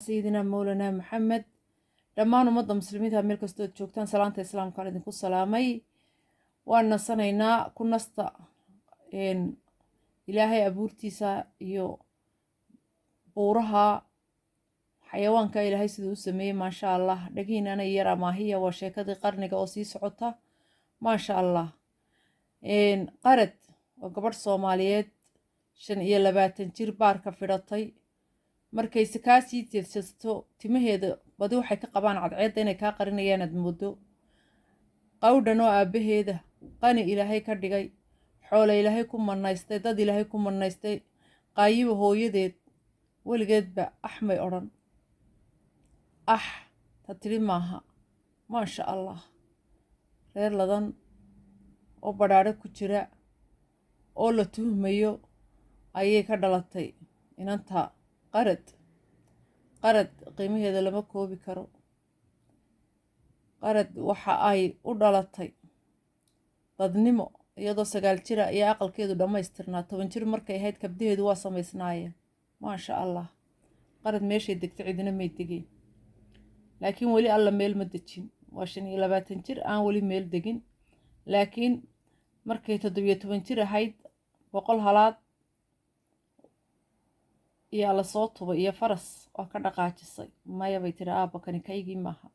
سيدنا مولانا محمد dhammaan ummadda muslimiinta meel kastoo joogtaan salaanta islaamka aan idinku salaamay waan nasanaynaa ku nasta ilaahay abuurtiisa iyo buuraha xayawaanka ilaahay siduu u sameeyey maasha allah dhagiinana yar amaahiya waa sheekadii qarniga oo sii socota maasha allah qarad waa gabadh soomaaliyeed 25 jir baarka fidhatay markayse kaa sii jeedsato timaheeda badi waxay ka qabaan cadceedda inay kaa qarinayaan aad moodo qawdhan oo aabbaheeda qani ilaahay ka dhigay xoolo ilaahay ku manaystay dad ilaahay ku manaystay qaayiba hooyadeed weligeedba axmay odhan ta tiri maaha maasha allah reer ladan oo badhaadho ku jira oo la tuhmayo ayay ka dhalatay inanta qarad qiimaheeda lama koobi karo qarad waxa ay u dhalatay dadnimo iyadoo 9 jira iyo aqalkeedu dhammaystirnaa 10 jir markay ahayd kabdaheedu waa samaysnaayeen maasha allah qarad meeshay degtay cidina may degeen laakiin weli alla meel ma dejin waa 25 jir aan weli meel degin laakiin markay 17 jir ahayd 100 halaad iyo la soo tubay iyo faras oo ka dhaqaajisay maya bay tiri aabba kani kaygii maaha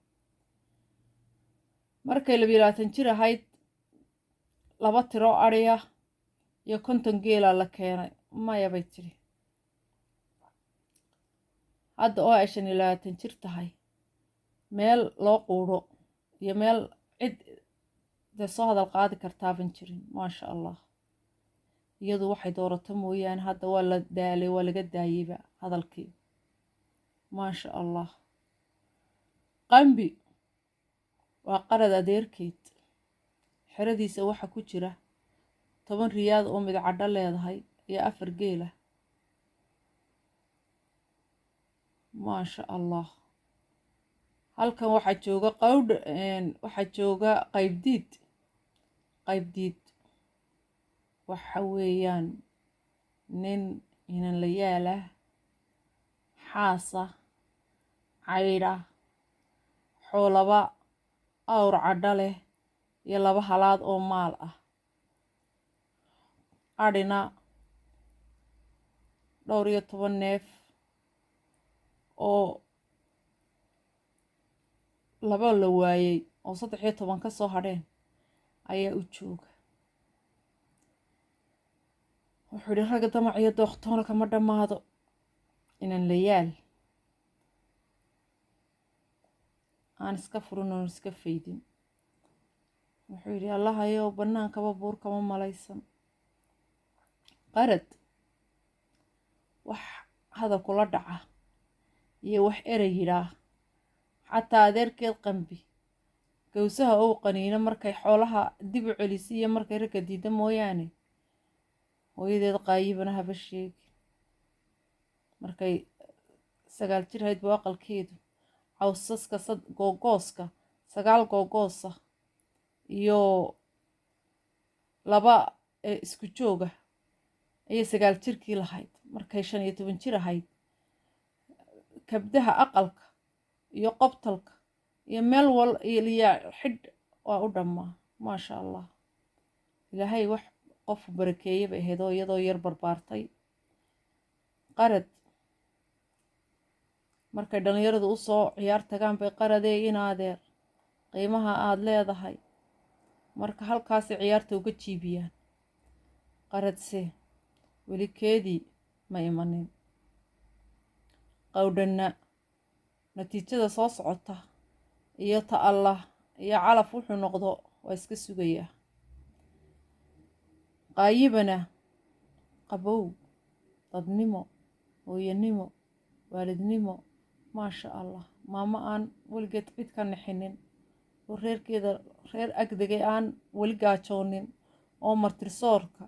markay 22 jir ahayd 2 tiro ariya iyo 50 geela la keenay maya bay tiri hadda oo ay 25 jir tahay meel loo quuro iyo meel cid soo hadal qaadi kartaaban jirin maasha allah iyadu waxay doorato mooyaan hadda waa la daalay waa laga daayayba hadalkii maasha allah qambi waa qarad adeerkeed xeradiisa waxa ku jira 10 riyaad oo mid cadho leedahay iyo 4 geela maasha allah halkan waxa jooga waxa jooga qaybdiid waxa weeyaan nin inan la yaala xaasa caydha xoolaba awr cadho leh iyo 2 halaad oo maal ah adhina 12 neef oo 2 la waayay oo 13 ka soo hadheen ayaa u jooga wuxuu yidhi ragga damac iyo dooktoona kama dhammaado inan la yaal aan iska furin oon iska faydin wuxuu yidhi allahayow bannaankaba buur kama malaysan qarad wax hadal kula dhaca iyo wax erey yidhaah xataa adeerkeed qambi gawsaha ou qaniino markay xoolaha dib u celisi iyo markay ragga diida mooyaane hooyadeed qaayibana haba sheegi markay 9 jir ahayd buu aqalkeedu cawsaska googooska 9 googoosa iyo 2 isku jooga ayay 9 jirkii lahayd markay 15 jir ahayd kabdaha aqalka iyo qobtalka iyo meel wal iyo xidh waa u dhammaa maasha allah ilaahay wax qof barakeeyay bay ahayd oo iyadoo yar barbaartay qarad markay dhalinyaradu u soo ciyaar tagaan bay qaradee inaadeer qiimaha aad leedahay marka halkaasi ciyaarta uga jiibiyaan qaradse weli keedii ma imanin qawdhanna natiijada soo socota iyo ta allah iyo calaf wuxuu noqdo waa iska sugayaa qaayibana qabow dadnimo hooyanimo waalidnimo maasha allah maamo aan weligeed cid ka nixinin oo reerkeeda reer agdegay aan weli gaajoonin oo martirsoorka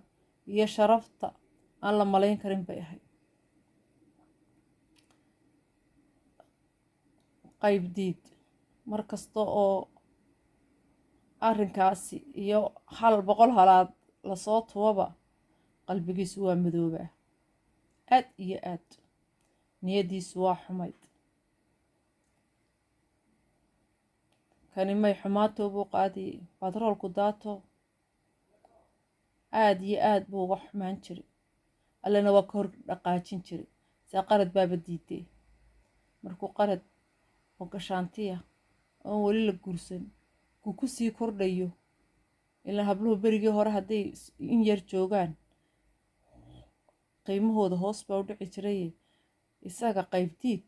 iyo sharafta aan la malayn karin bay ahayd qaybdiid markasta oo arrinkaasi iyo 100 halaad lasoo tuwaba qalbigiisu waa madoobaa aad iyo aad niyadiisu waa xumayd kani may xumaato buu qaadiyey batroolku daato aad iyo aad buu uga xumaan jiray allana waa ka hor dhaqaajin jiray saa qarad baaba diidee markuu qarad oo gashaantiya oon weli la guursan kuu ku sii kordhayo ilaa habluhu berigii hore hadday in yar joogaan qiimahooda hoos baa u dhici jiraye isaga qaybdiid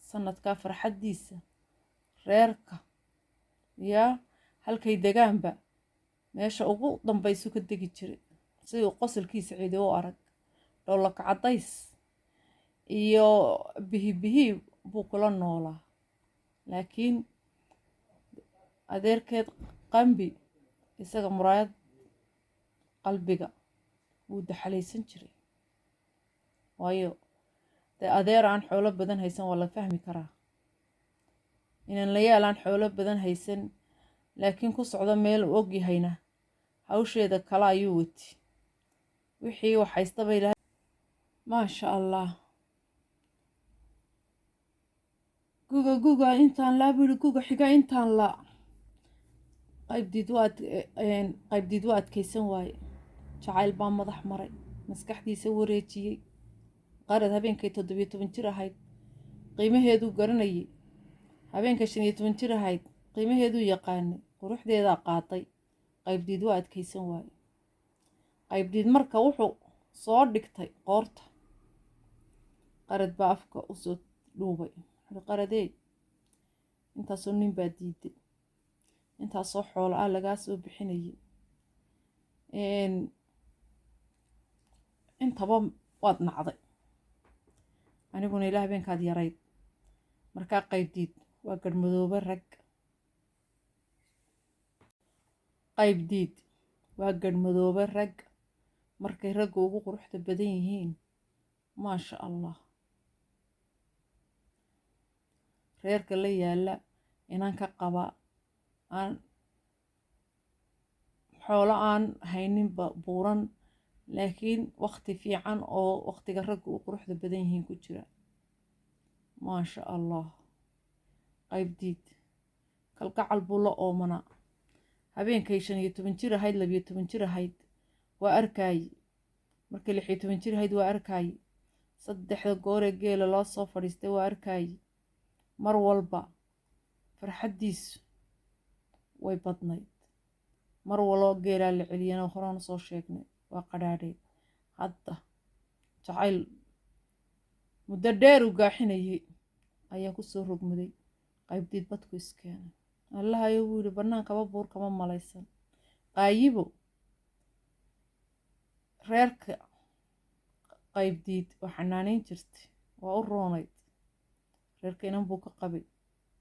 sanadkaa farxaddiisa reerka yaa halkay degaanba meesha ugu dambaysu ka degi jiray siduu qosolkiisa cidi u arag dhowlaka caddays iyo bihibihi buu kula noolaa laakiin adeerkeed qambi isaga muraayad qalbiga wuu daxalaysan jiray waayo dee adeer aan xoolo badan haysan waa la fahmi karaa inaan la yaalaan xoolo badan haysan laakiin ku socdo meel u og yahayna hawsheeda kale ayuu wati wixii wax haystaba ilaahay maasha allah guga intaan laa buri guga xiga intaan la qaybdiid waa adkaysan waaye jacayl baa madax maray maskaxdiisa wareejiyey qarad habeenkay 17 jir ahayd qiimaheeduu garanayay habeenkay 15 jir ahayd qiimaheeduu yaqaanay quruxdeedaa qaatay qaybdiid waa adkaysan waaye qaybdiid marka wuxuu soo dhigtay qoorta qarad baa afka usoo dhuubay qaradey intaasoo nin baa diiday intaasoo xoolo ah lagaa soo bixinayay intaba waad nacday aniguna ilaa habeenkaad yarayd markaa qaybdiid waa garhmadoobe rag qaybdiid waa garhmadoobe rag markay ragga ugu quruxda badan yihiin maasha allah reerka la yaala inaan ka qaba aan xoolo aan hayninba buuran laakiin waqti fiican oo waqtiga ragga u quruxda badan yihiin ku jira maasha allah qaybdiid kalgacal buu la oomanaa habeenkay 15 jir ahayd 12 jir ahayd waa arkaaye markay 16 jir ahayd waa arkaaye saddexda gooree geela loo soo fadhiistay waa arkaaye mar walba farxaddiisu way badnayd mar waloo geelaa la celiyana horaan soo sheegnay waa qadhaadheed hadda jacayl muddo dheer u gaaxinayay ayaa ku soo rogmaday qaybdiid badku iskeenay allahayo wuu yidhi bannaankaba buur kama malaysan qaayibo reerka qaybdiid oo xanaanayn jirtay waa u roonayd reerka inan buu ka qabay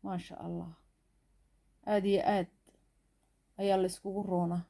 maasha allah aad iyo aad ayaa la iskugu roonaa